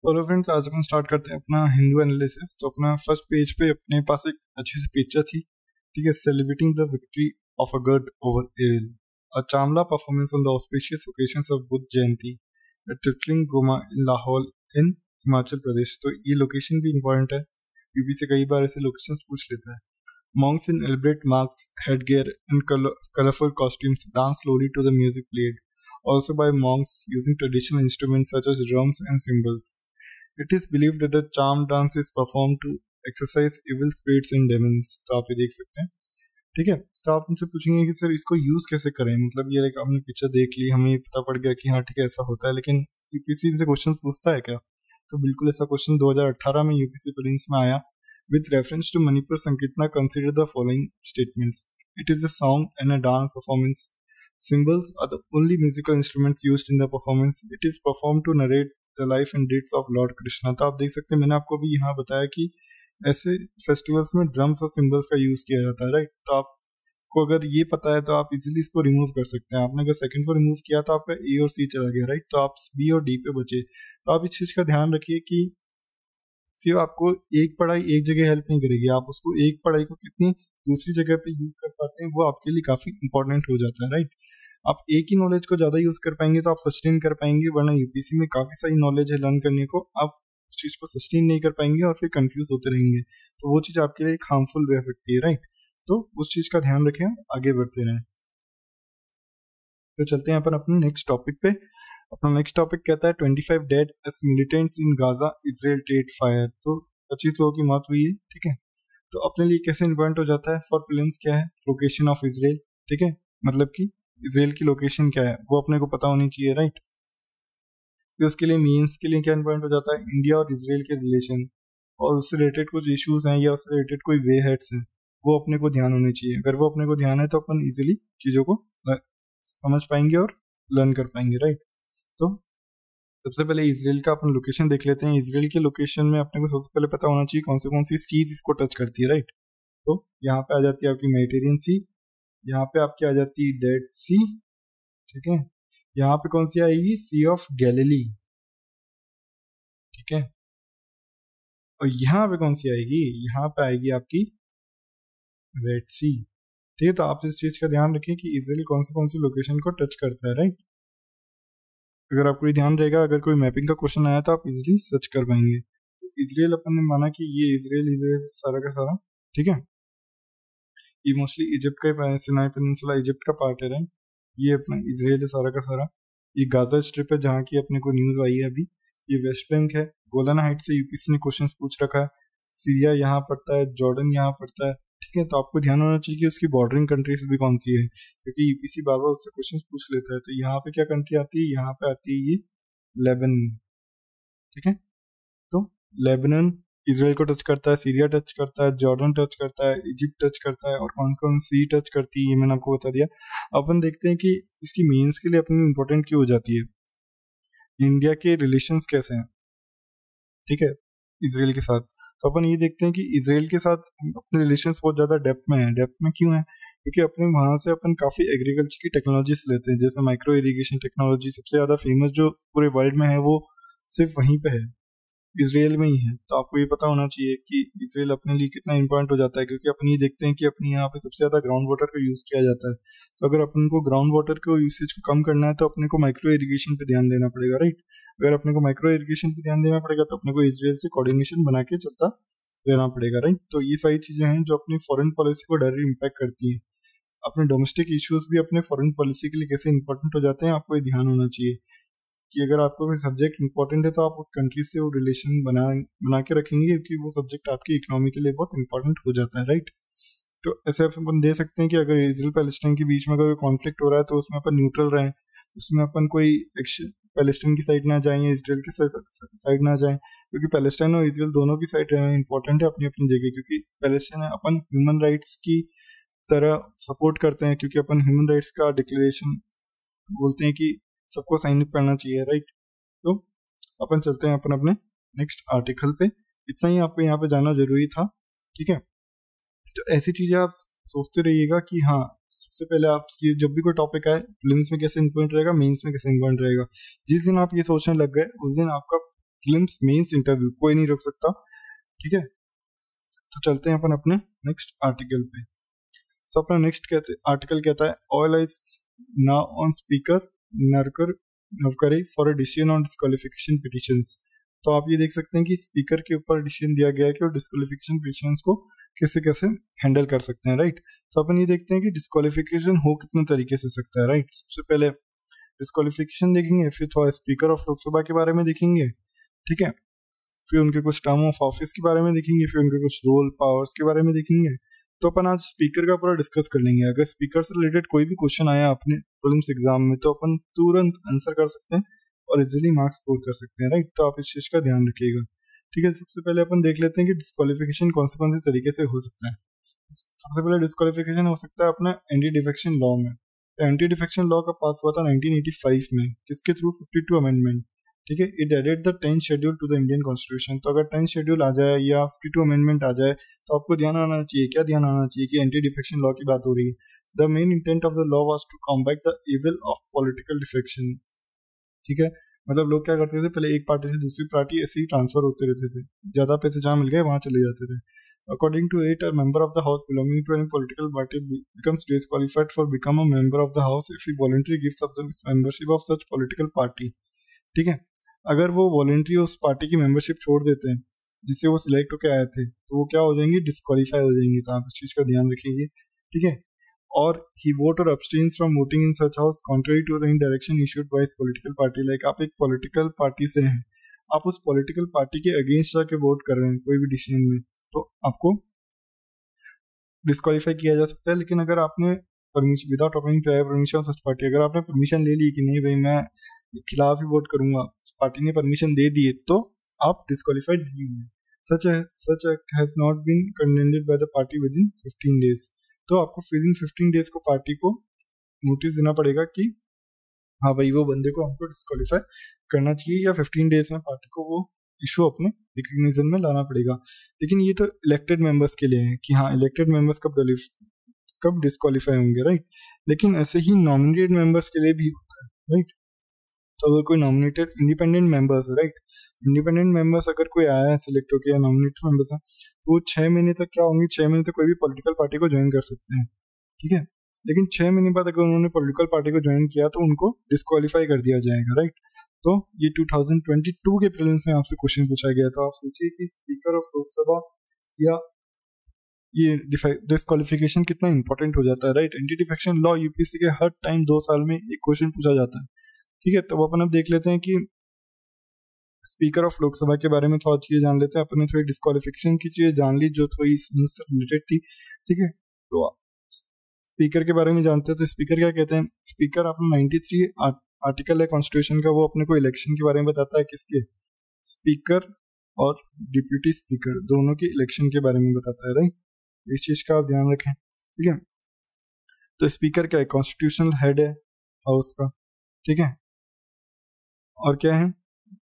Hello friends, आज अपन start करते हैं अपना हिंदू एनालिसिस। तो अपना फर्स्ट पेज पे अपने पास एक अच्छी सी पिक्चर थी, ठीक है। Celebrating the victory of a good over evil, a चामला performance on the auspicious occasions of Buddha Jayanti at ट्रिकलिंग गोमा इन लाहौल इन हिमाचल प्रदेश। तो ये लोकेशन भी इंपॉर्टेंट है, यूपी से कई बार ऐसे लोकेशंस पूछ लेता है। Monks in elaborate masks, headgear, and colorful costumes dance slowly to the music played, also by monks using traditional instruments such as drums and cymbals. It is believed that the charm dance is performed to exorcise evil spirits and demons. तो आप ये देख सकते हैं, ठीक है। तो आप मुझसे पूछेंगे कि सर इसको यूज कैसे करें, मतलब ये लाइक आपने पिक्चर देख ली, हमें पता पड़ गया कि हाँ ठीक है ऐसा होता है, लेकिन यूपीएससी से क्वेश्चन पूछता है क्या? तो बिल्कुल ऐसा क्वेश्चन 2018 में यूपीएससी प्रीलिम्स में आया। With reference to Manipur Sankirtana, consider the following statements. It is a song and a dance performance. Cymbals are the only musical instruments used in the performance. It is performed to narrate the life and deeds of Lord Krishna. तो आप देख सकते हैं, मैंने आपको भी यहाँ बताया कि ऐसे फेस्टिवल्स में ड्रम्स और सिम्बल्स का यूज किया जाता है, राइट। तो आपको अगर ये पता है तो आप इजीली इसको रिमूव कर सकते हैं। आपने अगर सेकंड को रिमूव किया तो आपका ए और सी चला गया, राइट। तो आप बी और डी पे बचे। तो आप इस चीज का ध्यान रखिए कि सिर्फ आपको एक पढ़ाई एक जगह हेल्प नहीं करेगी, आप उसको एक पढ़ाई को कितनी दूसरी जगह पे यूज कर पाते हैं वो आपके लिए काफी इंपॉर्टेंट हो जाता है, राइट। आप एक ही नॉलेज को ज्यादा यूज कर पाएंगे तो आप सस्टेन कर पाएंगे, वरना यूपीसी में काफी सारी नॉलेज है लर्न करने को, आप उस चीज को सस्टेन नहीं कर पाएंगे और फिर कंफ्यूज होते रहेंगे, तो वो चीज आपके लिए हार्मफुल रह सकती है, राइट। तो उस चीज का ध्यान रखें, आगे बढ़ते रहें। तो चलते हैं अपन अपने नेक्स्ट टॉपिक पे। अपना नेक्स्ट टॉपिक कहता है 25 dead as militants in Gaza Israel टेड फायर। तो 25 लोगों की मौत हुई है, ठीक है। तो अपने लिए कैसे इम्पोर्टेंट हो जाता है? फॉर प्रीलिम्स क्या है? लोकेशन ऑफ इजराइल, ठीक है। मतलब कि इजराइल की लोकेशन क्या है वो अपने को पता होनी चाहिए, राइट। फिर उसके लिए मीन्स के लिए क्या इम्पोर्टेंट हो जाता है? इंडिया और इजराइल के रिलेशन, और उससे रिलेटेड कुछ इश्यूज हैं या उससे रिलेटेड कोई वे हेड्स हैं, वो अपने को ध्यान होने चाहिए। अगर वो अपने को ध्यान है तो अपन इजिली चीजों को समझ पाएंगे और लर्न कर पाएंगे, राइट। तो सबसे पहले इजराइल का अपन लोकेशन देख लेते हैं। इजराइल के लोकेशन में अपने को सबसे पहले पता होना चाहिए कौन सी सीज इसको टच करती है, राइट। तो यहाँ पे आ जाती है आपकी मेडिटेरियन सी, यहाँ पे आपकी आ जाती है डेड सी, ठीक है। यहाँ पे कौन सी आएगी? सी ऑफ गैलिली, ठीक है। और यहाँ पे कौन सी आएगी? यहाँ पे आएगी आपकी रेड सी, ठीक है। तो आप इस चीज का ध्यान रखें कि इजराइल कौन सी लोकेशन को टच करता है, राइट। अगर आपको ये ध्यान रहेगा, अगर कोई मैपिंग का क्वेश्चन आया तो आप इजीली सर्च कर पाएंगे। तो इजराइल अपन ने माना कि ये इजराइल सारा का सारा, ठीक है। ये मोस्टली इजिप्ट का सिनाई पेनिनसुला इजिप्ट का पार्ट है, राइट। ये अपना इजराइल है सारा का सारा। ये गाजा स्ट्रिप है जहाँ की अपने को न्यूज आई है अभी। ये वेस्ट बैंक है। गोलन हाइट से यूपीसी ने क्वेश्चन पूछ रखा है। सीरिया यहाँ पड़ता है, जॉर्डन यहाँ पड़ता है, ठीक है। तो आपको ध्यान होना चाहिए कि उसकी बॉर्डरिंग कंट्रीज भी कौन सी है, क्योंकि यूपीसी बार बार उससे क्वेश्चन पूछ लेता है। तो यहाँ पे क्या कंट्री आती है? यहाँ पे आती है ये लेबनान, ठीक है। तो लेबनान इजराइल को टच करता है, सीरिया टच करता है, जॉर्डन टच करता है, इजिप्ट टच करता है, और कौन कौन सी टच करती है ये मैंने आपको बता दिया। अपन देखते हैं कि इसकी मीन्स के लिए अपनी इंपॉर्टेंट क्यों हो जाती है। इंडिया के रिलेशंस कैसे हैं, ठीक है, इजराइल के साथ। तो अपन ये देखते हैं कि इजराइल के साथ अपने रिलेशंस बहुत ज्यादा डेप्थ में है। डेप्थ में क्यों है? क्योंकि अपने वहां से अपन काफी एग्रीकल्चर की टेक्नोलॉजीज लेते हैं, जैसे माइक्रो इरिगेशन टेक्नोलॉजी सबसे ज्यादा फेमस जो पूरे वर्ल्ड में है वो सिर्फ वहीं पे है, इजराइल में ही है। तो आपको ये पता होना चाहिए कि इजराइल अपने लिए कितना इंपॉर्टेंट हो जाता है, क्योंकि अपन ये देखते हैं कि अपने यहाँ पे सबसे ज्यादा ग्राउंड वाटर का यूज किया जाता है। तो अगर अपन को ग्राउंड वाटर को यूसेज को कम करना है तो अपने को माइक्रो इरिगेशन पे ध्यान देना पड़ेगा, राइट। अगर अपने को माइक्रो इरिगेशन पे ध्यान देना पड़ेगा तो अपने को इजराइल से कोऑर्डिनेशन बना के चलता रहना पड़ेगा, राइट। तो ये सारी चीजें हैं जो अपनी फॉरेन पॉलिसी को डायरेक्टली इम्पैक्ट करती है। अपने डोमेस्टिक इश्यूज भी अपने फॉरेन पॉलिसी के लिए कैसे इंपॉर्टेंट हो जाते हैं, आपको ये ध्यान होना चाहिए कि अगर आपको कोई सब्जेक्ट इंपॉर्टेंट है तो आप उस कंट्री से वो रिलेशन बना के रखेंगे, क्योंकि वो सब्जेक्ट आपकी इकोनॉमी के लिए बहुत इंपॉर्टेंट हो जाता है, राइट। तो ऐसे अपन दे सकते हैं कि अगर इजराइल पैलेस्टाइन के बीच में कोई कॉन्फ्लिक्ट हो रहा है तो उसमें अपन न्यूट्रल रहें, उसमें अपन कोई पैलेस्टाइन की साइड ना जाएं या इसराइल की साइड ना जाएं, क्योंकि पैलेस्टाइन और इसराइल दोनों की साइड रहना इंपॉर्टेंट है अपनी अपनी जगह। क्योंकि पैलेस्टाइन अपन ह्यूमन राइट्स की तरह सपोर्ट करते हैं, क्योंकि अपन ह्यूमन राइट्स का डिक्लेरेशन बोलते हैं कि सबको साइन अप करना चाहिए, राइट। तो अपन चलते हैं अपन अपने नेक्स्ट आर्टिकल पे। इतना ही आपको यहाँ पे जाना जरूरी था, ठीक है। तो ऐसी चीजें आप सोचते रहिएगा कि हाँ, सबसे पहले आप जब भी कोई टॉपिक आए प्रीलिम्स में कैसे इंपॉर्टेंट रहेगा, मेंस में कैसे इंपॉर्टेंट रहेगा। जिस दिन आप ये सोचने लग गए उस दिन आपका प्रीलिम्स मेंस इंटरव्यू कोई नहीं रोक सकता, ठीक है। तो चलते हैं अपन अपने नेक्स्ट आर्टिकल पे। सो अपना नेक्स्ट आर्टिकल कहता है all eyes now on speaker Narwekar for a decision on disqualification petitions. तो आप ये देख सकते हैं कि स्पीकर के ऊपर डिसीजन दिया गया है कि वो डिस्क्वालिफिकेशन पिटिशंस को कैसे कैसे हैंडल कर सकते हैं, राइट। तो अपन ये देखते हैं कि डिस्क्वालिफिकेशन हो कितने तरीके से सकता है, राइट। सबसे पहले डिस्क्वालिफिकेशन देखेंगे, फिर थोड़ा स्पीकर ऑफ लोकसभा के बारे में देखेंगे, ठीक है, फिर उनके कुछ टर्म ऑफ ऑफिस के बारे में देखेंगे, फिर उनके कुछ रोल पावर्स के बारे में देखेंगे। तो अपन आज स्पीकर का पूरा डिस्कस कर लेंगे। अगर स्पीकर से रिलेटेड कोई भी क्वेश्चन आया अपने प्रीलिम्स एग्जाम में तो अपन तुरंत आंसर कर सकते हैं और इजीली मार्क्स स्कोर कर सकते हैं, राइट। तो आप इस चीज का ध्यान रखिएगा, ठीक है। सबसे पहले अपन देख लेते हैं कि डिस्क्वालिफिकेशन कौन से तरीके से हो सकता है। सबसे पहले डिस्क्वालिफिकेशन हो सकता है अपना एंटी डिफेक्शन लॉ में। एंटी डिफेक्शन लॉ का पास हुआ था 1985 में, किसके थ्रू, 52 अमेंडमेंट, ठीक है। It added the 10th schedule to the Indian constitution. तो अगर 10th शेड्यूल आ जाए या 52 अमेंडमेंट आ जाए तो आपको ध्यान आना चाहिए, क्या ध्यान आना चाहिए कि एंटी डिफेक्शन लॉ की बात हो रही है। The main intent of the law was to combat the evil of political defection, ठीक है। मतलब लोग क्या करते थे, पहले एक पार्टी से दूसरी पार्टी ऐसे ही ट्रांसफर होते रहते थे, ज्यादा पैसे जहाँ मिल गए वहां चले जाते थे। According to it, a member of the house belonging to any political party becomes disqualified for become a member of the house if he voluntarily gives up the membership of such political party, ठीक है। अगर वो voluntary उस party की membership छोड़ देते हैं जिससे वो सिलेक्ट होकर आए थे तो वो क्या हो जाएंगे, डिस्क्वालीफाई हो जाएंगे। तो आप इस चीज का ध्यान रखेंगे, ठीक है। और ही वोट और abstains from voting in such house contrary to any direction issued by his political party। Like आप एक पॉलिटिकल पार्टी से हैं, आप उस पॉलिटिकल पार्टी के अगेंस्ट जाके वोट कर रहे हैं कोई भी डिसीजन में, तो आपको डिस्क्वालीफाई किया जा सकता है। लेकिन अगर आपने permission without offering prior permission सच पार्टी, अगर आपने परमिशन ले ली कि नहीं भाई मैं खिलाफ ही वोट करूंगा, पार्टी ने परमिशन दे दी, तो आप डिस्क्वालीफाइड नहीं होंगे। Such act has not been condemned by the party within 15 days. तो आपको विद इन 15 डेज को पार्टी को नोटिस देना पड़ेगा कि हाँ भाई वो बंदे को हमको डिस्क्वालीफाई करना चाहिए, या 15 डेज में पार्टी को वो इशू अपने रिकग्निशन में लाना पड़ेगा। लेकिन ये तो इलेक्टेड मेंबर्स के लिए है कि हाँ इलेक्टेड मेंबर्स कब डिस्क्वालीफाई होंगे, राइट। लेकिन ऐसे ही नॉमिनेटेड मेंबर्स के लिए भी होता है, राइट। तो अगर कोई नॉमिनेटेड इंडिपेंडेंट मेंबर्स है, राइट, इंडिपेंडेंट मेंबर्स अगर कोई आया है सिलेक्ट होकर या नॉमिनेटेड मेंबर्स है तो वो 6 महीने तक क्या होंगे, 6 महीने तक कोई भी पॉलिटिकल पार्टी को ज्वाइन कर सकते हैं, ठीक है। लेकिन 6 महीने बाद अगर उन्होंने पॉलिटिकल पार्टी को ज्वाइन किया तो उनको डिस्क्वालीफाई कर दिया जाएगा, राइट। तो ये 2022 के प्रीलिम्स में आपसे क्वेश्चन पूछा गया। तो आप सोचिए कि स्पीकर ऑफ लोकसभा या ये डिस्क्वालिफिकेशन कितना इंपॉर्टेंट हो जाता है, right. Anti defection law UPSC के हर टाइम 2 साल में एक क्वेश्चन पूछा जाता है, ठीक है। तो अपन अब देख लेते हैं कि स्पीकर ऑफ लोकसभा के बारे में थोड़ा चीजें जान लेते हैं। अपने थोड़ी डिस्क्वालिफिकेशन की चीजें जान ली जो थोड़ी इससे रिलेटेड थी, ठीक है। तो स्पीकर के बारे में जानते हैं। तो स्पीकर क्या कहते हैं, स्पीकर अपना 93 आर्टिकल है कॉन्स्टिट्यूशन का, वो अपने को इलेक्शन के बारे में बताता है, किसके, स्पीकर और डिप्यूटी स्पीकर दोनों के इलेक्शन के बारे में बताता है, राइट। इस चीज का आप ध्यान रखें, ठीक है। तो स्पीकर क्या है, कॉन्स्टिट्यूशनल हेड है हाउस का, ठीक है। और क्या है,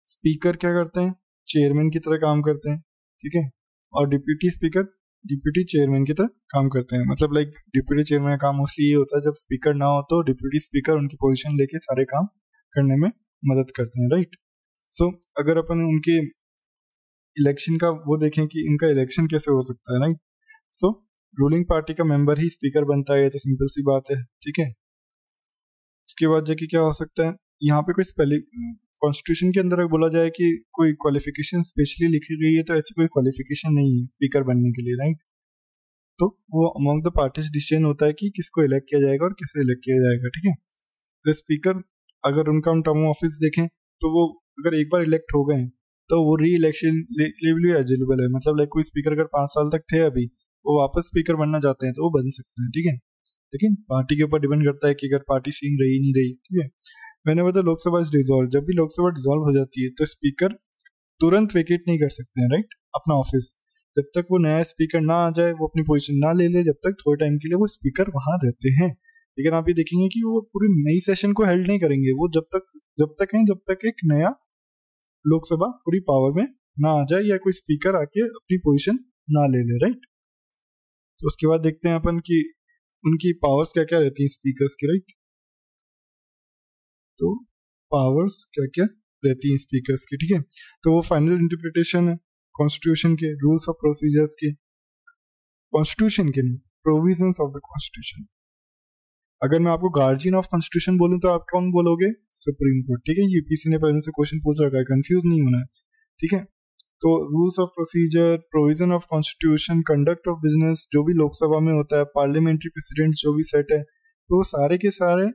स्पीकर क्या करते हैं, चेयरमैन की तरह काम करते हैं, ठीक है। और डिप्यूटी स्पीकर डिप्यूटी चेयरमैन की तरह काम करते हैं। मतलब लाइक डिप्यूटी चेयरमैन का काम मोस्टली ये होता है जब स्पीकर ना हो तो डिप्यूटी स्पीकर उनकी पोजीशन लेके सारे काम करने में मदद करते हैं, राइट। सो अगर अपन उनके इलेक्शन का वो देखें कि इनका इलेक्शन कैसे हो सकता है, राइट। सो रूलिंग पार्टी का मेंबर ही स्पीकर बनता है, तो सिंपल सी बात है, ठीक है। इसके बाद जाके क्या हो सकता है, यहाँ पे कोई कॉन्स्टिट्यूशन के अंदर बोला जाए कि कोई क्वालिफिकेशन स्पेशली लिखी गई है तो ऐसी कोई क्वालिफिकेशन नहीं है स्पीकर बनने के लिए, राइट। तो वो अमंग द पार्टीज डिसीजन होता है कि किसको इलेक्ट किया जाएगा और कैसे इलेक्ट किया जाएगा, ठीक है। तो स्पीकर अगर उनका टर्म ऑफिस देखें तो वो अगर एक बार इलेक्ट हो गए तो वो री इलेक्शन के लिए भी एलिजिबल है। मतलब लाइक कोई स्पीकर अगर 5 साल तक थे अभी, वो वापस स्पीकर बनना चाहते हैं तो वो बन सकते हैं, ठीक है। लेकिन पार्टी के ऊपर डिपेंड करता है कि अगर पार्टी सीन रही नहीं रही, ठीक है। Whenever the Lok Sabha is dissolve, जब भी लोकसभा डिसॉल्व हो जाती है तो स्पीकर तुरंत वेकेट नहीं कर सकते हैं, राइट, अपना ऑफिस। जब तक वो नया स्पीकर ना आ जाए, वो अपनी पोजीशन ना ले ले, जब तक थोड़े टाइम के लिए वो स्पीकर वहां रहते हैं। लेकिन आप ये देखेंगे कि वो पूरी नई सेशन को हेल्ड नहीं करेंगे, वो जब तक एक नया लोकसभा पूरी पावर में ना आ जाए या कोई स्पीकर आके अपनी पोजीशन ना ले ले, राइट। तो उसके बाद देखते हैं अपन की उनकी पावर्स क्या क्या रहती हैं स्पीकर्स की, राइट। तो पावर्स क्या क्या रहती हैं स्पीकर्स की, ठीक है। तो वो फाइनल इंटरप्रिटेशन है कॉन्स्टिट्यूशन के, रूल्स ऑफ प्रोसीजर्स के, कॉन्स्टिट्यूशन के नहीं, प्रोविजंस ऑफ द कॉन्स्टिट्यूशन। अगर मैं आपको गार्जियन ऑफ कॉन्स्टिट्यूशन बोलूं तो आप कौन बोलोगे? सुप्रीम कोर्ट, ठीक है। यूपीसी ने पहले से क्वेश्चन पूछ रखा है, कंफ्यूज नहीं होना है, ठीक है। तो rules of procedure, provision of constitution, conduct of business, जो भी लोकसभा में होता है, पार्लियामेंट्री प्रेसिडेंट जो भी सेट है, तो वो सारे के सारे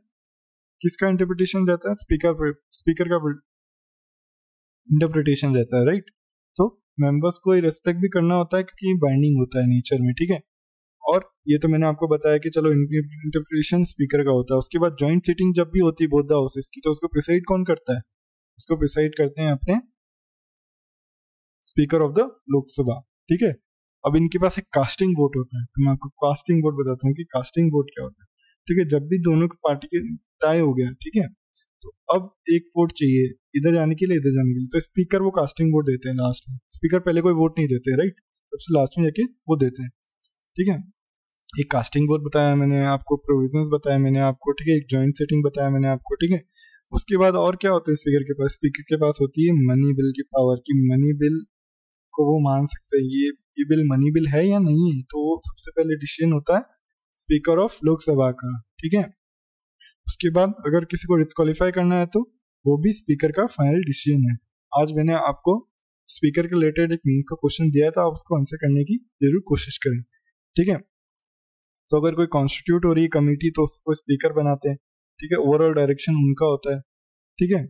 किसका इंटरप्रिटेशन रहता है? स्पीकर का इंटरप्रिटेशन रहता है, राइट। तो मेंबर्स को रेस्पेक्ट भी करना होता है क्योंकि बाइंडिंग होता है नेचर में, ठीक है। और ये तो मैंने आपको बताया कि चलो इंटरप्रिटेशन स्पीकर का होता है। उसके बाद जॉइंट सीटिंग जब भी होती है बोथ द हाउसेस की, तो उसको प्रिसाइड कौन करता है? उसको प्रिसाइड करते हैं अपने स्पीकर ऑफ द लोकसभा, ठीक है। अब इनके पास एक कास्टिंग वोट होता है, तो मैं आपको कास्टिंग वोट बताता हूँ कि कास्टिंग वोट क्या होता है, ठीक है। जब भी दोनों पार्टी के टाई हो गया, ठीक है, तो अब एक वोट चाहिए इधर जाने के लिए, इधर जाने के लिए, तो स्पीकर वो कास्टिंग वोट देते हैं लास्ट में। स्पीकर पहले कोई वोट नहीं देते, राइट, सबसे लास्ट में जाके वो देते हैं, ठीक है। एक कास्टिंग वोट बताया मैंने आपको, प्रोविजंस बताया मैंने आपको, ठीक है, एक जॉइंट सेटिंग बताया मैंने आपको, ठीक है। उसके बाद और क्या होता है स्पीकर के पास? स्पीकर के पास होती है मनी बिल की पावर, की मनी बिल को वो मान सकते हैं ये बिल मनी बिल है या नहीं है। तो वो सबसे पहले डिसीजन होता है स्पीकर ऑफ लोकसभा का, ठीक है। उसके बाद अगर किसी को डिस्क्वालीफाई करना है तो वो भी स्पीकर का फाइनल डिसीजन है। आज मैंने आपको स्पीकर के रिलेटेड एक मीन्स का क्वेश्चन दिया था, आप उसको आंसर करने की जरूर कोशिश करें, ठीक है। तो अगर कोई कॉन्स्टिट्यूट हो रही है कमेटी तो उसको स्पीकर बनाते हैं, ठीक है। ओवरऑल डायरेक्शन उनका होता है, ठीक है।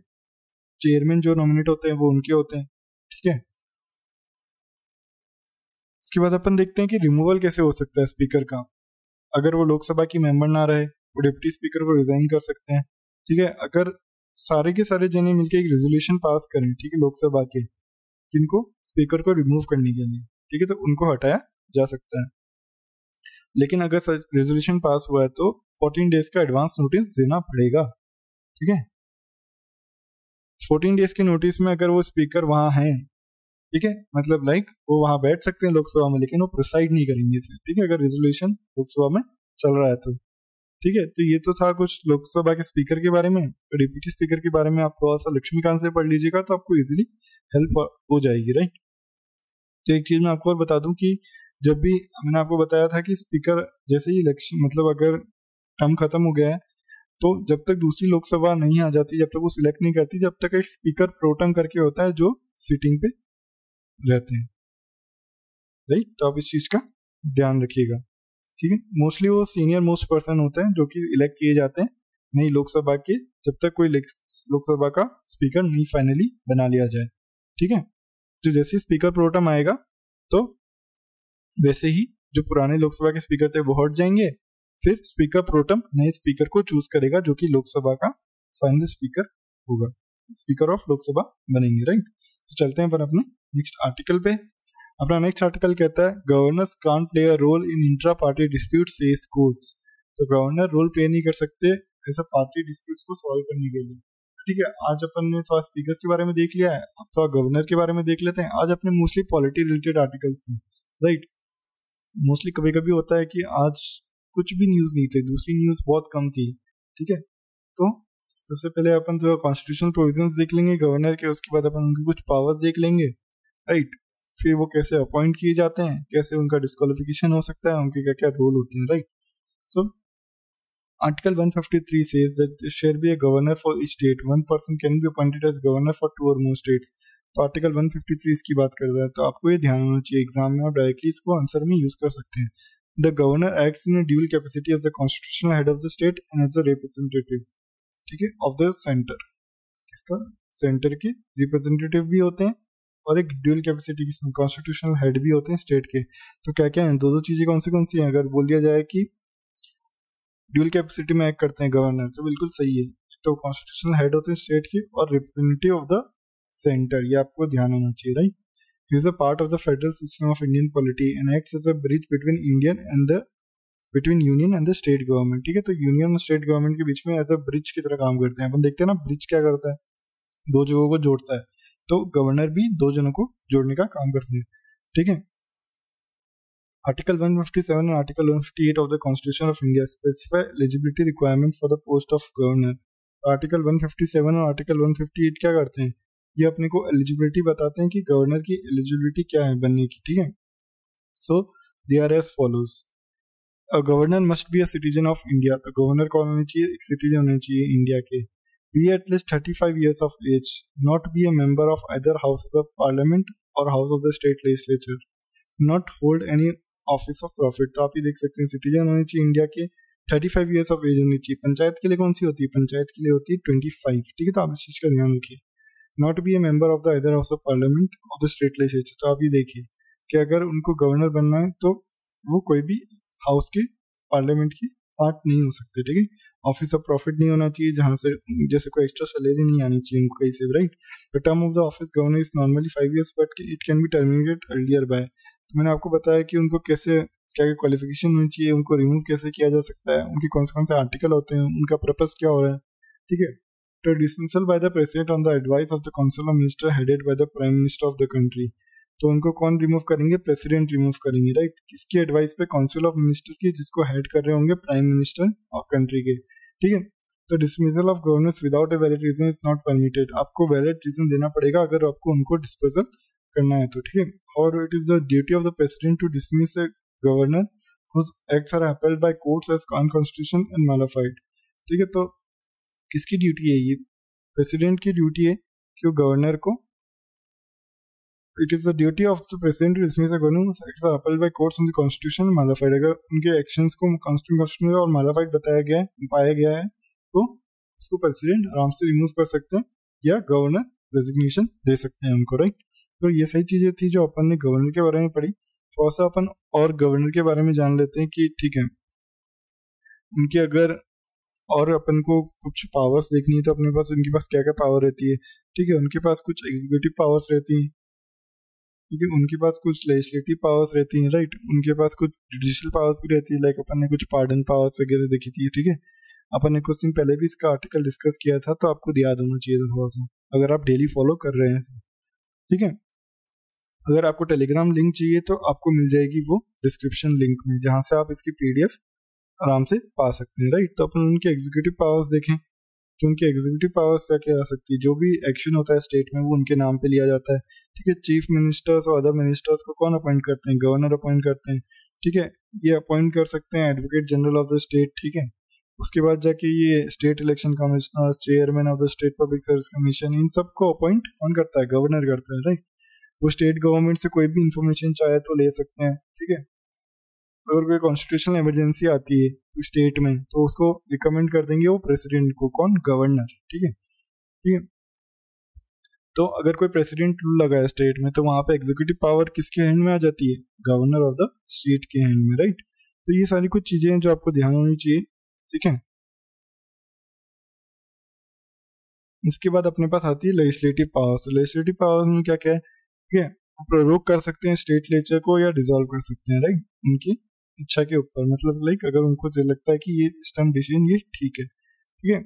चेयरमैन जो नॉमिनेट होते हैं वो उनके होते हैं, ठीक है। उसके बाद अपन देखते हैं कि रिमूवल कैसे हो सकता है स्पीकर का। अगर वो लोकसभा की मेंबर ना रहे, वो डिप्टी स्पीकर को रिजाइन कर सकते हैं, ठीक है। अगर सारे के सारे जने मिलकर एक रेजोल्यूशन पास करें, ठीक है, लोकसभा के, जिनको स्पीकर को रिमूव करने के लिए, ठीक है, तो उनको हटाया जा सकता है। लेकिन अगर रेजोल्यूशन पास हुआ है तो 14 डेज का एडवांस नोटिस देना पड़ेगा, ठीक है। 14 डेज के नोटिस में अगर वो स्पीकर वहां है, ठीक है, मतलब लाइक वो वहां बैठ सकते हैं लोकसभा में, लेकिन वो प्रिसाइड नहीं करेंगे फिर, ठीक है, अगर रेजोल्यूशन लोकसभा में चल रहा है तो, ठीक है। तो ये तो था कुछ लोकसभा के स्पीकर के बारे में। तो डिप्टी स्पीकर के बारे में आप थोड़ा सा लक्ष्मीकांत से पढ़ लीजिएगा तो आपको इजीली हेल्प हो जाएगी, राइट। तो एक चीज मैं आपको और बता दूं कि जब भी मैंने आपको बताया था कि स्पीकर जैसे ही इलेक्शन, मतलब अगर टर्म खत्म हो गया है तो जब तक दूसरी लोकसभा नहीं आ जाती, जब तक वो सिलेक्ट नहीं करती, जब तक एक स्पीकर प्रोटम करके होता है जो सीटिंग पे रहते हैं, राइट। तो आप इस चीज का ध्यान रखिएगा, ठीक है। मोस्टली वो सीनियर मोस्ट पर्सन होते हैं जो कि इलेक्ट किए जाते हैं नई लोकसभा के, जब तक कोई लोकसभा का स्पीकर नहीं फाइनली बना लिया जाए, ठीक है। तो जैसे स्पीकर प्रोटम आएगा तो वैसे ही जो पुराने लोकसभा के स्पीकर थे वो हट जाएंगे, फिर स्पीकर प्रोटम नए स्पीकर को चूज करेगा जो कि लोकसभा का फाइनल स्पीकर होगा, स्पीकर ऑफ लोकसभा बनेंगे, राइट। तो चलते हैं पर अपने नेक्स्ट आर्टिकल पे। अपना नेक्स्ट आर्टिकल कहता है governors can't play a role in intra party dispute says courts. तो गवर्नर रोल प्ले नहीं कर सकते ऐसा पार्टी डिस्प्यूट्स को सॉल्व करने के लिए, ठीक है। आज अपन ने थोड़ा स्पीकर्स के बारे में देख लिया है, अब थोड़ा गवर्नर के बारे में देख लेते हैं। आज अपने मोस्टली पॉलिटी रिलेटेड आर्टिकल्स थे, राइट। मोस्टली कभी कभी होता है कि आज कुछ भी न्यूज नहीं थे, दूसरी न्यूज बहुत कम थी, ठीक है। तो सबसे पहले अपन जो कॉन्स्टिट्यूशनल प्रोविजंस देख लेंगे गवर्नर के, उसके बाद अपन उनकी कुछ पावर्स देख लेंगे, राइट। फिर वो कैसे अपॉइंट किए जाते हैं, कैसे उनका डिस्क्वालिफिकेशन हो सकता है, उनके क्या क्या रोल होते हैं, right. So article 153 says that there shall be a governor for each state. One person can be appointed as governor for 2 or more states. तो आर्टिकल 153 इसकी बात कर रहा है, तो आपको ये ध्यान होना चाहिए एग्जाम में, आप डायरेक्टली इसको आंसर में यूज कर सकते हैं। The governor acts in dual capacity as the constitutional head of the state and as the representative, ठीक है, ऑफ द सेंटर। इसका सेंटर के रिप्रेजेंटेटिव भी होते हैं और एक ड्यूल कैपेसिटी की कॉन्स्टिट्यूशनल हेड भी होते हैं स्टेट के। तो क्या क्या है, दो चीजें कौन सी हैं? अगर बोल दिया जाए कि ड्यूल कैपेसिटी में एक्ट करते हैं गवर्नर, तो बिल्कुल सही है। तो कॉन्स्टिट्यूशनल हेड होते हैं स्टेट के और रिप्रेजेंटेटिव ऑफ द सेंटर, ये आपको ध्यान होना चाहिए, right. He is a part of the federal system of Indian polity and acts as a bridge between union and the state government, ठीक है। तो यूनियन और स्टेट गवर्नमेंट के बीच में एज अ ब्रिज की तरह काम करते हैं। अपन देखते हैं ना ब्रिज क्या करता है, दो जगहों को जोड़ता है, तो गवर्नर भी दो जनों को जोड़ने का काम करते हैं, ठीक है। Article 157 and Article 158 of the Constitution of India specify eligibility requirement for the post of governor. Article 157 और Article 158 क्या करते हैं? ये अपने को एलिजिबिलिटी बताते हैं कि गवर्नर की एलिजिबिलिटी क्या है बनने की, ठीक है। So they are as follows. A governor must be a citizen of India, तो गवर्नर कौन होने चाहिए, एक सिटीजन होने चाहिए इंडिया के। Be at least 35 years of age, not be a member of either house of the parliament or house of the state legislature, not hold any office of profit। तो आप ये देख सकते हैं सिटीजन होने चाहिए इंडिया के, 35 years of एज होनी चाहिए। पंचायत के लिए कौन सी होती है, पंचायत के लिए होती है 25, ठीक है। तो आप इस चीज का ध्यान रखिए। Not be A member of the other house of parliament of the state legislature, तो आप ये देखिए कि अगर उनको गवर्नर बनना है तो वो कोई भी हाउस के पार्लियामेंट की पार्ट नहीं हो सकते, ठीक है। ऑफिस ऑफ प्रॉफिट नहीं होना चाहिए, जहां से जैसे कोई एक्स्ट्रा सैलरी नहीं आनी चाहिए उनको कहीं से, right. The term of the office governor is normally 5 years, but it can be terminated earlier bye. तो मैंने आपको बताया कि उनको कैसे क्या क्या क्वालिफिकेशन होनी चाहिए, उनको रिमूव कैसे किया जा सकता है, उनके कौन से आर्टिकल होते हैं, उनका पर्पस क्या हो रहा है, ठीक है। तो dismissal by the president on the advice of the council of minister headed by the prime minister of the country, तो उनको कौन रिमूव करेंगे, प्रेसिडेंट रिमूव करेंगे, राइट। किसकी एडवाइस पे, काउंसिल ऑफ मिनिस्टर की, जिसको हेड कर रहे होंगे प्राइम मिनिस्टर ऑफ कंट्री के, ठीक है। तो dismissal of governors without a valid reason is not permitted, आपको वैलिड रीजन देना पड़ेगा अगर आपको उनको डिस्पोजल करना है तो, ठीक है। और it is the duty of the president to dismiss a governor whose acts are upheld by courts as unconstitutional and nullified, ठीक है। तो किसकी ड्यूटी है ये, प्रेसिडेंट की ड्यूटी है कि वो गवर्नर को, it is the duty of the president to dismiss a governor whose acts are upheld by courts and the constitution and nullified, अगर उनके एक्शंस को कॉन्स्टिट्यूशनल और नलिफाइड पाया गया है तो उसको प्रेसिडेंट आराम से रिमूव कर सकते हैं या गवर्नर रेजिग्नेशन दे सकते हैं उनको, राइट। तो ये सही चीजें थी जो अपन ने गवर्नर के बारे में पढ़ी। थोड़ा सा अपन और गवर्नर के बारे में जान लेते हैं कि ठीक है उनके अगर और अपन को कुछ पावर्स देखनी है तो अपने पास उनके पास क्या क्या पावर रहती है, ठीक है। उनके पास कुछ एग्जीक्यूटिव पावर्स रहती हैं, ठीक है। उनके पास कुछ लेजिस्लेटिव पावर्स रहती हैं, राइट। उनके पास कुछ जुडिशियल पावर्स भी रहती है, लाइक अपन ने कुछ पार्डन पावर्स वगैरह देखी थी, ठीक है। अपन ने कुछ दिन पहले भी इसका आर्टिकल डिस्कस किया था तो आपको याद होना चाहिए था थोड़ा सा, अगर आप डेली फॉलो कर रहे हैं तो, ठीक है। अगर आपको टेलीग्राम लिंक चाहिए तो आपको मिल जाएगी वो डिस्क्रिप्शन लिंक में, जहां से आप इसकी पीडीएफ आराम से पा सकते हैं, राइट। तो अपन उनके एग्जीक्यूटिव पावर्स देखें तो उनके एग्जीक्यूटिव पावर्स क्या क्या आ सकती है, जो भी एक्शन होता है स्टेट में वो उनके नाम पे लिया जाता है, ठीक है। चीफ मिनिस्टर्स और अदर मिनिस्टर्स को कौन अपॉइंट करते हैं, गवर्नर अपॉइंट करते हैं, ठीक है। ये अपॉइंट कर सकते हैं advocate general of the state, ठीक है। उसके बाद जाके ये state election commissioner, chairman of the state public service commission, इन सबको अपॉइंट कौन करता है, गवर्नर करता है, राइट। वो स्टेट गवर्नमेंट से कोई भी इंफॉर्मेशन चाहे तो ले सकते हैं, ठीक है। अगर कोई कॉन्स्टिट्यूशनल इमरजेंसी आती है तो स्टेट में तो उसको रिकमेंड कर देंगे वो प्रेसिडेंट को, कौन, गवर्नर, ठीक है, ठीक है। तो अगर कोई प्रेसिडेंट रूल लगा है स्टेट में तो वहां पे एग्जीक्यूटिव पावर किसके हैंड में आ जाती है, गवर्नर ऑफ द स्टेट के हैंड में, राइट। तो ये सारी कुछ चीजें हैं जो आपको ध्यान होनी चाहिए, ठीक है। इसके बाद अपने पास आती है लेजिस्लेटिव पावर्स। लेजिस्लेटिव पावर्स में क्या क्या है, ठीक है। प्रोरोग कर सकते हैं स्टेट लेजिस्लेचर को या डिसॉल्व कर सकते हैं, राइट, उनकी इच्छा के ऊपर, मतलब लाइक अगर उनको लगता है कि ये स्टैम्प डिसीजन ये ठीक है, ठीक है।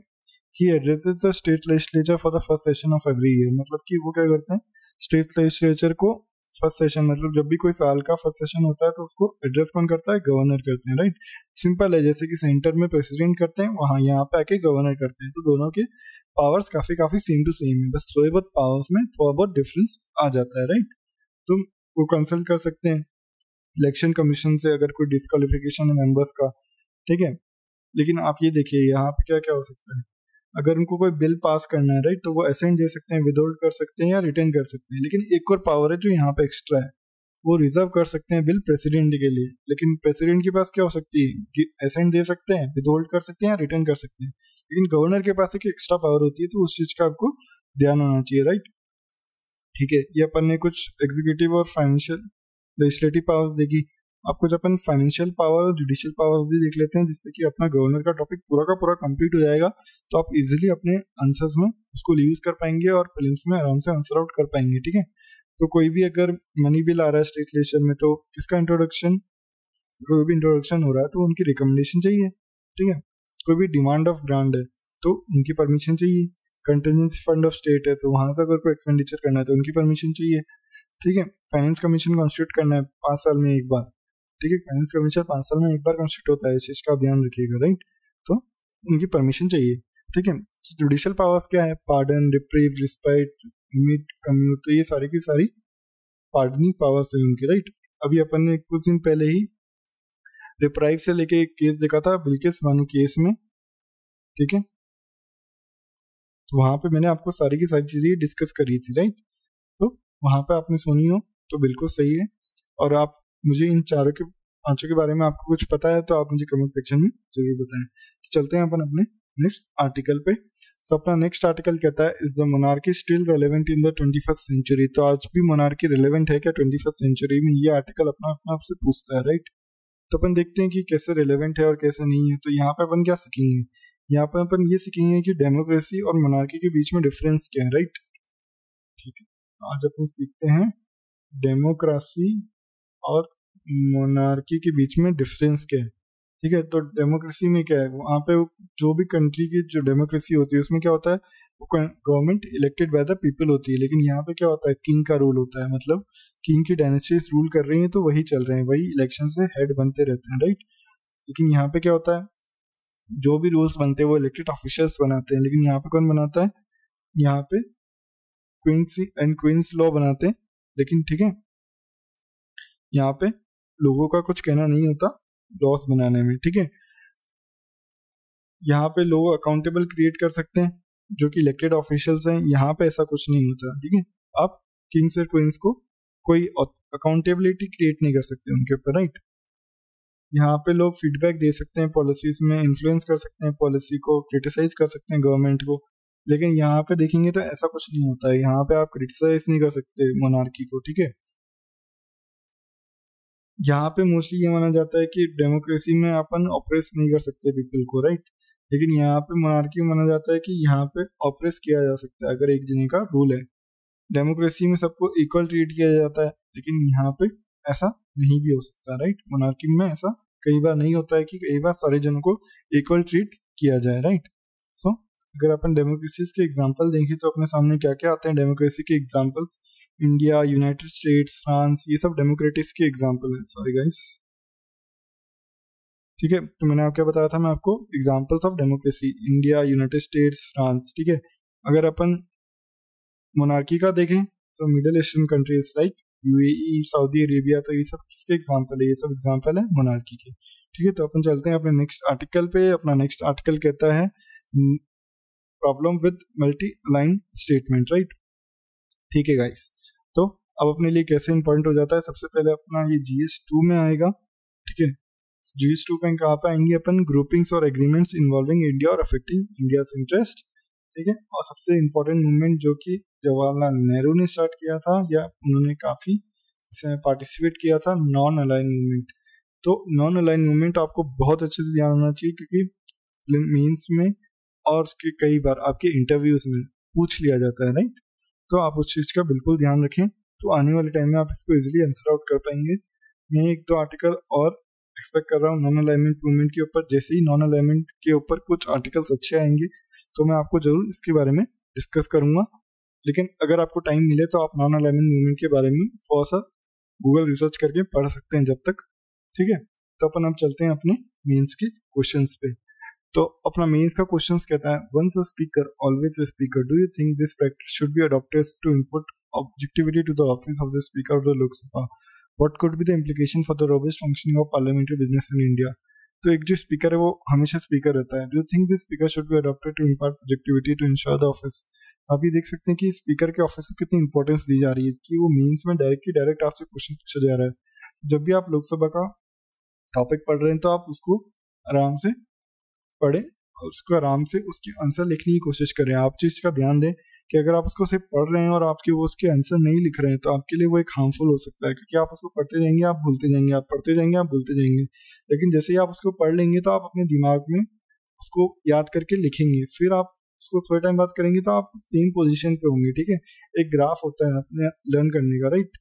He addresses the state legislature for the first session of every year, मतलब कि वो क्या करते हैं स्टेट लेजिस्लेचर को फर्स्ट सेशन, मतलब जब भी कोई साल का फर्स्ट सेशन होता है तो उसको एड्रेस कौन करता है, गवर्नर करते हैं, राइट। सिंपल है, जैसे कि सेंटर में प्रेसिडेंट करते हैं वहां यहाँ पे आके गवर्नर करते हैं, तो दोनों के पावर्स काफी सेम टू सेम है, बस थोड़े बहुत पावर्स में थोड़ा बहुत डिफरेंस आ जाता है, राइट। तो वो कंसल्ट कर सकते हैं इलेक्शन कमीशन से अगर कोई डिस्क्वालिफिकेशन है मेंबर्स का, ठीक है। लेकिन आप ये देखिए यहाँ पे क्या क्या हो सकता है, अगर उनको कोई बिल पास करना है, राइट, तो वो असेंट दे सकते हैं, विदहोल्ड कर सकते हैं या रिटर्न कर सकते हैं। लेकिन एक और पावर है जो यहाँ पे एक्स्ट्रा है, वो रिजर्व कर सकते हैं बिल प्रेसिडेंट के लिए। लेकिन प्रेसिडेंट के पास क्या हो सकती है कि असेंट दे सकते हैं, विदहोल्ड कर सकते हैं या रिटर्न कर सकते हैं। लेकिन गवर्नर के पास एक एक्स्ट्रा पावर होती है, तो उस चीज का आपको ध्यान होना चाहिए, राइट, ठीक है। ये अपन ने कुछ एग्जीक्यूटिव और फाइनेंशियल लेजिस्लेटिव पावर्स देखी, आप कुछ अपन फाइनेंशियल पावर और जुडिशियल पावर्स भी देख लेते हैं, जिससे कि अपना गवर्नर का टॉपिक पूरा का पूरा कंप्लीट हो जाएगा। तो आप इजीली अपने आंसर्स में उसको यूज कर पाएंगे और प्रीलिम्स में आराम से आंसर आउट कर पाएंगे, ठीक है। तो कोई भी अगर मनी बिल आ रहा है स्टेट लेजिस्लेचर में तो किसका इंट्रोडक्शन, कोई भी इंट्रोडक्शन हो रहा है तो उनकी रिकमेंडेशन चाहिए, ठीक है। कोई भी डिमांड ऑफ ग्रांट है तो उनकी परमिशन चाहिए। कंटिजेंसी फंड ऑफ स्टेट है तो वहां से अगर कोई एक्सपेंडिचर करना है तो उनकी परमिशन चाहिए, ठीक है। फाइनेंस कमीशन कॉन्स्टिट्यूट करना है 5 साल में एक बार, ठीक है। फाइनेंस कमीशन 5 साल में एक बार कॉन्स्टिट्यूट होता है, इस चीज का ध्यान रखिएगा, राइट। तो उनकी परमिशन चाहिए, ठीक है। जुडिशियल पावर्स क्या है, pardon, reprieve, respite, emit, commute, तो ये सारी की सारी पार्डनिंग पावर्स है उनकी, राइट। अभी अपन ने कुछ दिन पहले ही रिप्राइव से लेके एक केस देखा था, बिल्किस बानो केस में, ठीक है। तो वहां पे मैंने आपको सारी की सारी चीजें डिस्कस करी थी, राइट। तो वहां पे आपने सुनी हो तो बिल्कुल सही है। और आप मुझे इन चारों के पांचों के बारे में आपको कुछ पता है तो आप मुझे कमेंट सेक्शन में जरूर बताएं। तो चलते हैं अपन अपने नेक्स्ट आर्टिकल पे। तो अपना नेक्स्ट आर्टिकल कहता है, is the monarchy still relevant in the 21st century. तो आज भी मोनार्की रेलेवेंट है क्या 21st सेंचुरी में, ये आर्टिकल अपना अपना आपसे पूछता है, राइट। तो अपन देखते हैं कि कैसे रेलेवेंट है और कैसे नहीं है। तो यहाँ पे अपन क्या सीखेंगे, यहाँ पे अपन ये सीखेंगे कि डेमोक्रेसी और मोनार्की के बीच में डिफरेंस क्या है, राइट। ठीक है, आज अपन सीखते हैं डेमोक्रेसी और मोनार्की के बीच में डिफरेंस क्या है, ठीक है। तो डेमोक्रेसी में क्या है, वहाँ पे जो भी कंट्री की जो डेमोक्रेसी होती है उसमें क्या होता है, वो government elected by the people होती है। लेकिन यहाँ पे क्या होता है, किंग का रूल होता है, मतलब किंग की डायनेस्टीज रूल कर रही है तो वही चल रहे हैं, वही इलेक्शन से हेड बनते रहते हैं, राइट। लेकिन यहाँ पे क्या होता है, जो भी रूल्स बनते हैं वो इलेक्टेड ऑफिशियल्स बनाते हैं। लेकिन यहाँ पे कौन बनाता है, यहाँ पे क्वींस एंड क्वींस लॉ बनाते हैं। लेकिन ठीक है, यहाँ पे लोगों का कुछ कहना नहीं होता लॉस बनाने में, ठीक है। यहाँ पे लोग अकाउंटेबल क्रिएट कर सकते हैं जो कि इलेक्टेड ऑफिशियल्स हैं, यहाँ पे ऐसा कुछ नहीं होता, ठीक है। आप किंग्स और क्वींस को कोई अकाउंटेबिलिटी क्रिएट नहीं कर सकते उनके ऊपर, राइट। यहाँ पे लोग फीडबैक दे सकते हैं पॉलिसीज में, इन्फ्लुएंस कर सकते हैं पॉलिसी को, क्रिटिसाइज कर सकते हैं गवर्नमेंट को। लेकिन यहाँ पे देखेंगे तो ऐसा कुछ नहीं होता है, यहाँ पे आप क्रिटिसाइज नहीं कर सकते मोनार्की को, ठीक है। यहाँ पे मोस्टली ये माना जाता है कि डेमोक्रेसी में अपन ऑपरेस नहीं कर सकते पीपल को, राइट। लेकिन यहाँ पे मोनार्की में माना जाता है कि यहाँ पे ऑपरेस किया जा सकता है अगर एक जने का रूल है। डेमोक्रेसी में सबको इक्वल ट्रीट किया जाता है, लेकिन यहाँ पे ऐसा नहीं भी हो सकता, राइट। मोनार्की में ऐसा कई बार नहीं होता है कि कई बार सारे जनों को इक्वल ट्रीट किया जाए, राइट। सो अगर अपन डेमोक्रेसी के एग्जाम्पल देखें तो अपने सामने क्या क्या आते हैं डेमोक्रेसी के examples, India, United states, France, ये सब डेमोक्रेटिक्स के एग्जाम्पल है, सॉरी गाइस, ठीक है। तो मैंने आपको क्या बताया था, मैं आपको examples of democracy, India, United states, France, ठीक है। अगर अपन मोनार्की का देखें तो middle eastern countries like UAE, Saudi Arabia, तो ये सब किसके एग्जाम्पल है, ये सब एग्जाम्पल है मोनार्की के, ठीक है। तो अपन चलते हैं अपने नेक्स्ट आर्टिकल पे। अपना नेक्स्ट आर्टिकल कहता है problem with multi line statement, right, ठीक है गाइस। तो अब अपने लिए कैसे इंपॉर्टेंट हो जाता है, सबसे पहले अपना ये GS2 में आएगा, ठीक है। GS2 में कहाँ पे आएंगे अपन, ग्रुपिंग्स और एग्रीमेंट्स इन्वॉल्विंग इंडिया और अफेक्टिंग इंडियाज इंटरेस्ट, ठीक है। और सबसे इम्पोर्टेंट मूवमेंट जो कि जवाहरलाल नेहरू ने स्टार्ट किया था, या उन्होंने काफी इसमें पार्टिसिपेट किया था, नॉन अलाइन मूवमेंट। तो नॉन अलाइन मूवमेंट आपको बहुत अच्छे से ध्यान होना चाहिए, क्योंकि मीन्स में और उसके कई बार आपके इंटरव्यूज में पूछ लिया जाता है, राइट। तो आप उस चीज का बिल्कुल ध्यान रखें, तो आने वाले टाइम में आप इसको इजीली आंसर आउट कर पाएंगे। मैं एक दो आर्टिकल और एक्सपेक्ट कर रहा हूँ नॉन अलाइनमेंट मूवमेंट के ऊपर। जैसे ही नॉन अलाइनमेंट के ऊपर कुछ आर्टिकल्स अच्छे आएंगे तो मैं आपको जरूर इसके बारे में डिस्कस करूंगा। लेकिन अगर आपको टाइम मिले तो आप नॉन अलाइनमेंट मूवमेंट के बारे में थोड़ा सा गूगल रिसर्च करके पढ़ सकते हैं जब तक, ठीक है। तो अपन अब चलते हैं अपने मेंस के क्वेश्चंस पे। तो अपना मेंस का क्वेश्चंस कहता है, once a speaker always a speaker, do you think this practice should be adopted to input objectivity to the office of the speaker of the Lok Sabha? What could be the implication for the robust functioning of parliamentary business in India? तो एक जो speaker है वो हमेशा speaker रहता है। Do you think this speaker should be adopted to impart objectivity to ensure the office? आप ये देख सकते हैं कि स्पीकर के ऑफिस को कितनी इंपॉर्टेंस दी जा रही है कि वो मीन्स में डायरेक्ट आपसे क्वेश्चन पूछा जा रहा है। जब भी आप लोकसभा का टॉपिक पढ़ रहे हैं तो आप उसको आराम से पढ़े और उसको आराम से उसके आंसर लिखने की कोशिश करें। आप चीज का ध्यान दें कि अगर आप उसको सिर्फ पढ़ रहे हैं और आपके वो उसके आंसर नहीं लिख रहे हैं तो आपके लिए वो एक हार्मफुल हो सकता है, क्योंकि आप उसको पढ़ते जाएंगे, आप भूलते जाएंगे, आप पढ़ते जाएंगे, आप भूलते जाएंगे। लेकिन जैसे ही आप उसको पढ़ लेंगे तो आप अपने दिमाग में उसको याद करके लिखेंगे, फिर आप उसको थोड़े टाइम बाद करेंगे तो आप सेम पोजीशन पे होंगे, ठीक है। एक ग्राफ होता है अपने लर्न करने का, राइट।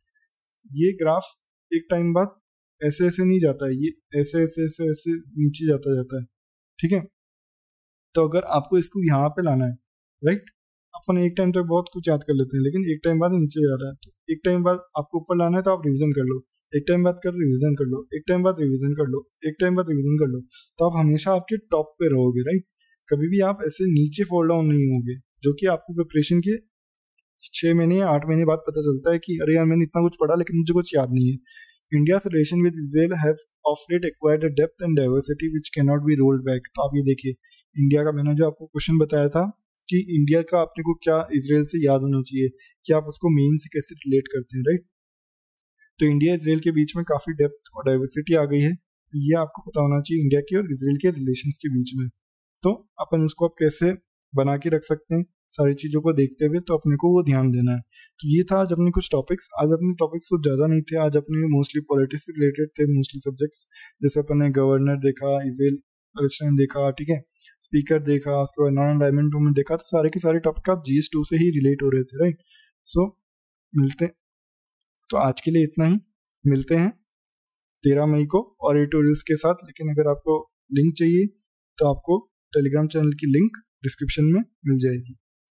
ये ग्राफ एक टाइम बाद ऐसे ऐसे नहीं जाता है, ये ऐसे ऐसे ऐसे ऐसे नीचे जाता है, ठीक है। तो अगर आपको इसको यहाँ पे लाना है, राइट, अपन एक टाइम तक बहुत कुछ याद कर लेते हैं लेकिन एक टाइम बाद नीचे जा रहा है, तो एक टाइम बाद आपको ऊपर लाना है तो आप रिवीजन कर लो, एक टाइम बाद कर रिवीजन कर लो, एक टाइम बाद रिवीजन कर लो, एक टाइम बाद रिवीजन कर लो, तो आप हमेशा आपके टॉप पे रहोगे, राइट। कभी भी आप ऐसे नीचे फॉल डाउन नहीं होगे, जो कि आपको प्रिपरेशन के 6 महीने या 8 महीने बाद पता चलता है कि अरे यार मैंने इतना कुछ पढ़ा लेकिन मुझे कुछ याद नहीं है। India's relation with Israel have of late acquired a depth and diversity which cannot be rolled back। तो आप ये देखिए, इंडिया का मैंने जो आपको क्वेश्चन बताया था कि इंडिया का अपने को क्या इसराइल से याद होना चाहिए, कि आप उसको मेन से कैसे रिलेट करते हैं, राइट। तो इंडिया इसराइल के बीच में काफी डेप्थ और डाइवर्सिटी आ गई है, ये आपको पता होना चाहिए इंडिया के और इसराइल के रिलेशंस के बीच में। तो अपन उसको अब कैसे बना के रख सकते हैं सारी चीज़ों को देखते हुए, तो अपने को वो ध्यान देना है। तो ये था आज अपने कुछ टॉपिक्स। आज अपने टॉपिक्स कुछ ज़्यादा नहीं थे, आज अपने मोस्टली पॉलिटिक्स से रिलेटेड थे, मोस्टली सब्जेक्ट्स। जैसे अपन ने गवर्नर देखा, इजराइल पैलेस्टाइन देखा, ठीक है, स्पीकर देखा, उसके बाद नॉन अलाइनमेंट में देखा। तो सारे के सारे टॉपिक आप GS2 से ही रिलेट हो रहे थे, राइट। सो मिलते, तो आज के लिए इतना ही, मिलते हैं 13 मई को और एडिटोरियल्स के साथ। लेकिन अगर आपको लिंक चाहिए तो आपको टेलीग्राम चैनल की लिंक डिस्क्रिप्शन में मिल जाएगी।